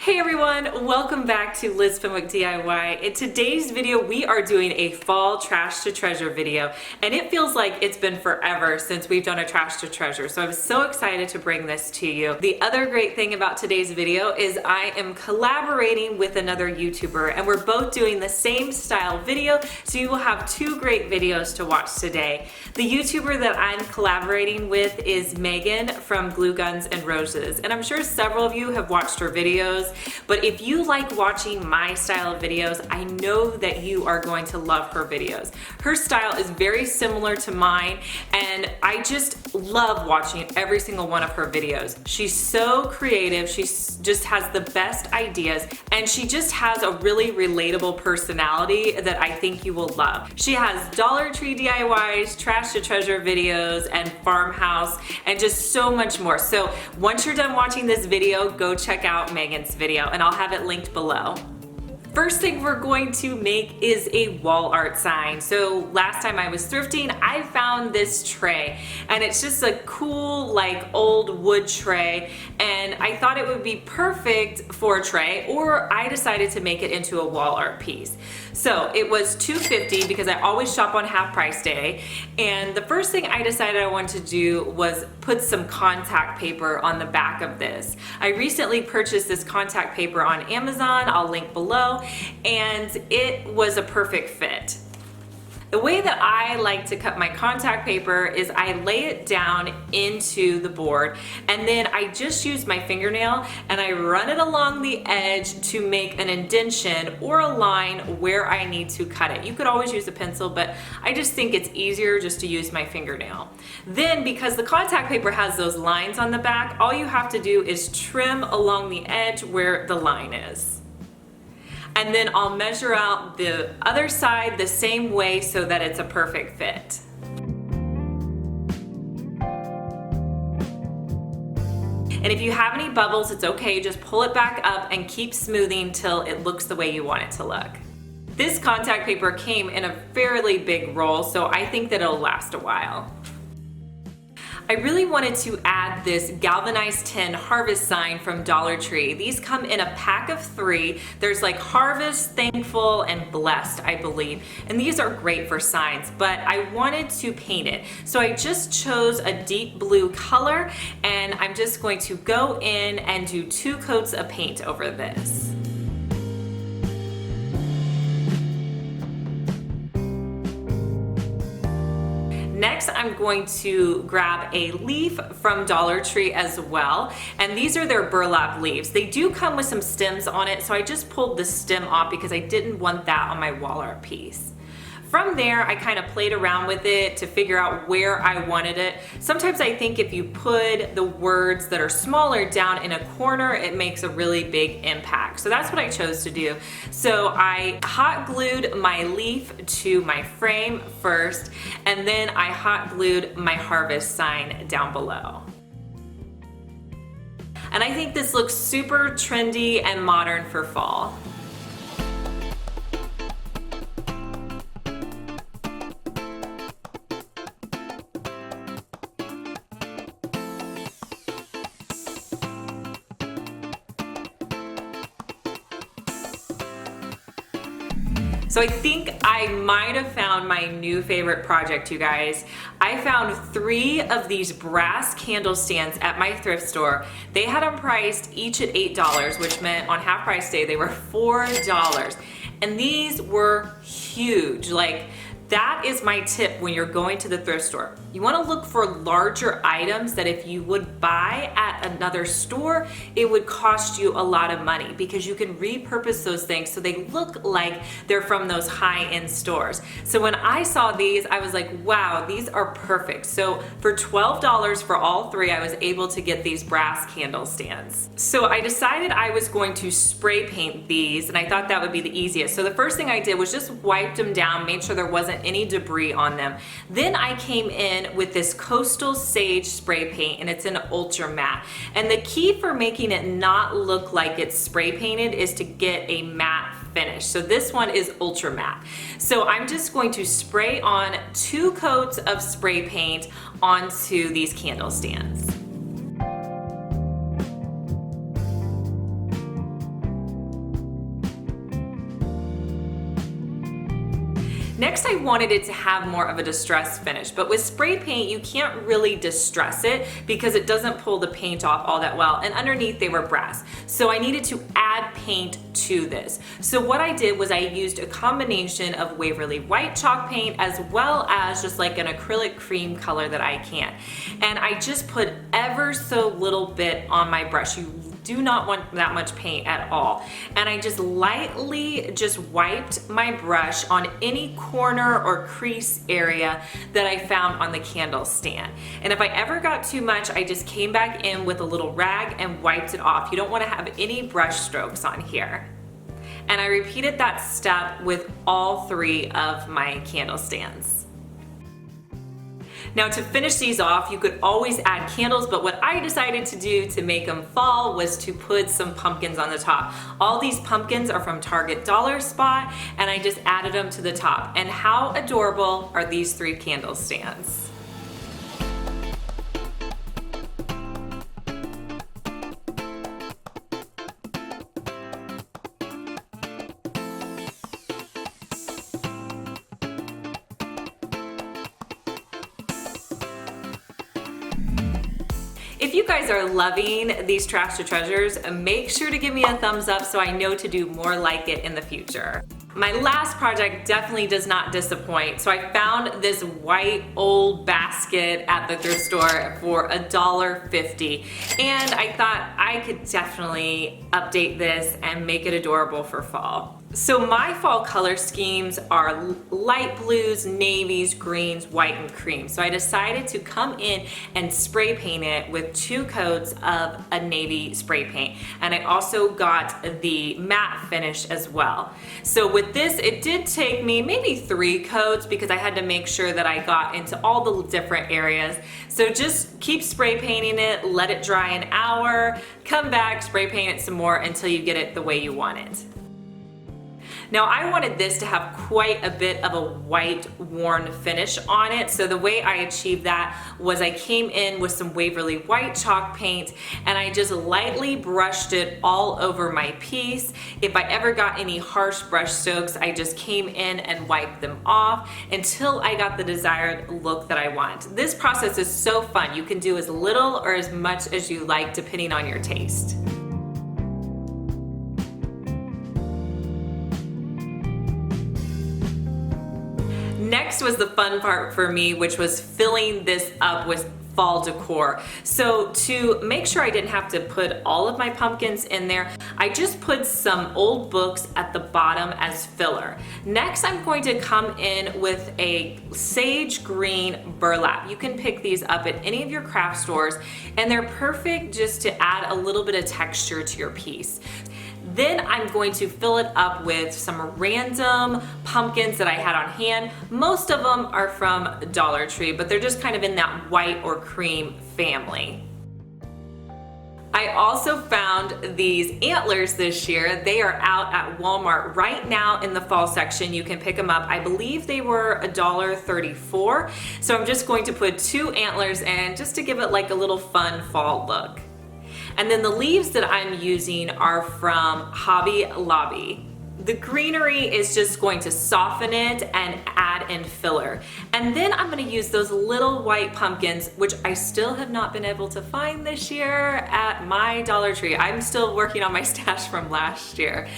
Hey everyone, welcome back to lizfenwickdiy. In today's video, we are doing a fall trash to treasure video, and it feels like it's been forever since we've done a trash to treasure, so I'm so excited to bring this to you. The other great thing about today's video is I am collaborating with another YouTuber, and we're both doing the same style video, so you will have two great videos to watch today. The YouTuber that I'm collaborating with is Megan from Glue Guns and Roses, and I'm sure several of you have watched her videos. But if you like watching my style of videos, I know that you are going to love her videos. Her style is very similar to mine, and I just love watching every single one of her videos. She's so creative, she just has the best ideas, and she just has a really relatable personality that I think you will love. She has Dollar Tree DIYs, trash to treasure videos, and farmhouse, and just so much more. So once you're done watching this video, go check out Megan's video, and I'll have it linked below. First thing we're going to make is a wall art sign. So last time I was thrifting, I found this tray, and it's just a cool like old wood tray, and I thought it would be perfect for a tray, or I decided to make it into a wall art piece. So it was $2.50 because I always shop on half price day, and the first thing I decided I wanted to do was put some contact paper on the back of this. I recently purchased this contact paper on Amazon, I'll link below, and it was a perfect fit. The way that I like to cut my contact paper is I lay it down into the board, and then I just use my fingernail and I run it along the edge to make an indentation or a line where I need to cut it. You could always use a pencil, but I just think it's easier just to use my fingernail. Then, because the contact paper has those lines on the back, all you have to do is trim along the edge where the line is. And then I'll measure out the other side the same way so that it's a perfect fit. And if you have any bubbles, it's okay, just pull it back up and keep smoothing till it looks the way you want it to look. This contact paper came in a fairly big roll, so I think that it'll last a while. I really wanted to add this galvanized tin harvest sign from Dollar Tree. These come in a pack of 3. There's like harvest, thankful, and blessed, I believe. And these are great for signs, but I wanted to paint it. So I just chose a deep blue color, and I'm just going to go in and do 2 coats of paint over this. Next, I'm going to grab a leaf from Dollar Tree as well, and these are their burlap leaves. They do come with some stems on it, so I just pulled the stem off because I didn't want that on my wall art piece. From there, I kind of played around with it to figure out where I wanted it. Sometimes I think if you put the words that are smaller down in a corner, it makes a really big impact. So that's what I chose to do. So I hot glued my leaf to my frame first, and then I hot glued my harvest sign down below. And I think this looks super trendy and modern for fall. So I think I might have found my new favorite project, you guys. I found 3 of these brass candle stands at my thrift store. They had them priced each at $8, which meant on half price day they were $4. And these were huge. Like, that is my tip when you're going to the thrift store. You want to look for larger items that if you would buy at another store, it would cost you a lot of money, because you can repurpose those things so they look like they're from those high-end stores. So when I saw these, I was like, wow, these are perfect. So for $12 for all 3, I was able to get these brass candle stands. So I decided I was going to spray paint these, and I thought that would be the easiest. So the first thing I did was just wiped them down, made sure there wasn't any debris on them. Then I came in with this Coastal Sage spray paint, and it's an ultra matte. And the key for making it not look like it's spray painted is to get a matte finish. So this one is ultra matte. So I'm just going to spray on 2 coats of spray paint onto these candle stands. Next, I wanted it to have more of a distressed finish, but with spray paint, you can't really distress it because it doesn't pull the paint off all that well, and underneath they were brass. So I needed to add paint to this. So what I did was I used a combination of Waverly white chalk paint as well as just like an acrylic cream color that I can. And I just put ever so little bit on my brush. You do not want that much paint at all. And I just lightly just wiped my brush on any corner or crease area that I found on the candle stand. And if I ever got too much, I just came back in with a little rag and wiped it off. You don't want to have any brush strokes on here. And I repeated that step with all 3 of my candle stands. Now to finish these off, you could always add candles, but what I decided to do to make them fall was to put some pumpkins on the top. All these pumpkins are from Target Dollar Spot, and I just added them to the top. And how adorable are these 3 candle stands? If you guys are loving these Trash to Treasures, make sure to give me a thumbs up so I know to do more like it in the future. My last project definitely does not disappoint. So I found this white old basket at the thrift store for $1.50. And I thought I could definitely update this and make it adorable for fall. So my fall color schemes are light blues, navies, greens, white, and cream. So I decided to come in and spray paint it with 2 coats of a navy spray paint. And I also got the matte finish as well. So with this, it did take me maybe 3 coats because I had to make sure that I got into all the different areas. So just keep spray painting it, let it dry an hour, come back, spray paint it some more until you get it the way you want it. Now I wanted this to have quite a bit of a white worn finish on it, so the way I achieved that was I came in with some Waverly white chalk paint and I just lightly brushed it all over my piece. If I ever got any harsh brush strokes, I just came in and wiped them off until I got the desired look that I want. This process is so fun. You can do as little or as much as you like depending on your taste. Next was the fun part for me, which was filling this up with fall decor. So to make sure I didn't have to put all of my pumpkins in there, I just put some old books at the bottom as filler. Next, I'm going to come in with a sage green burlap. You can pick these up at any of your craft stores, and they're perfect just to add a little bit of texture to your piece. Then I'm going to fill it up with some random pumpkins that I had on hand. Most of them are from Dollar Tree, but they're just kind of in that white or cream family. I also found these antlers this year. They are out at Walmart right now in the fall section. You can pick them up. I believe they were $1.34. So I'm just going to put 2 antlers in just to give it like a little fun fall look. And then the leaves that I'm using are from Hobby Lobby. The greenery is just going to soften it and add in filler. And then I'm going to use those little white pumpkins, which I still have not been able to find this year at my Dollar Tree. I'm still working on my stash from last year.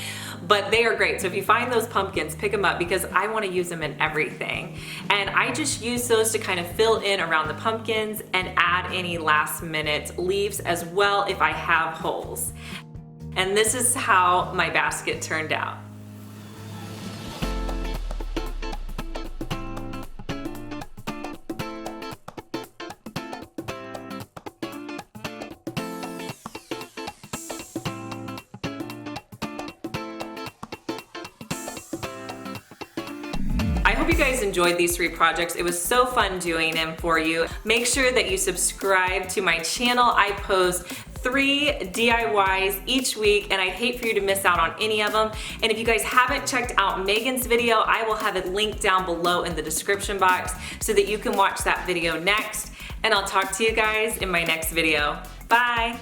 But they are great. So if you find those pumpkins, pick them up because I want to use them in everything. And I just use those to kind of fill in around the pumpkins and add any last minute leaves as well if I have holes. And this is how my basket turned out. I hope you guys enjoyed these 3 projects. It was so fun doing them for you. Make sure that you subscribe to my channel. I post 3 DIYs each week, and I'd hate for you to miss out on any of them. And if you guys haven't checked out Megan's video, I will have it linked down below in the description box so that you can watch that video next. And I'll talk to you guys in my next video. Bye.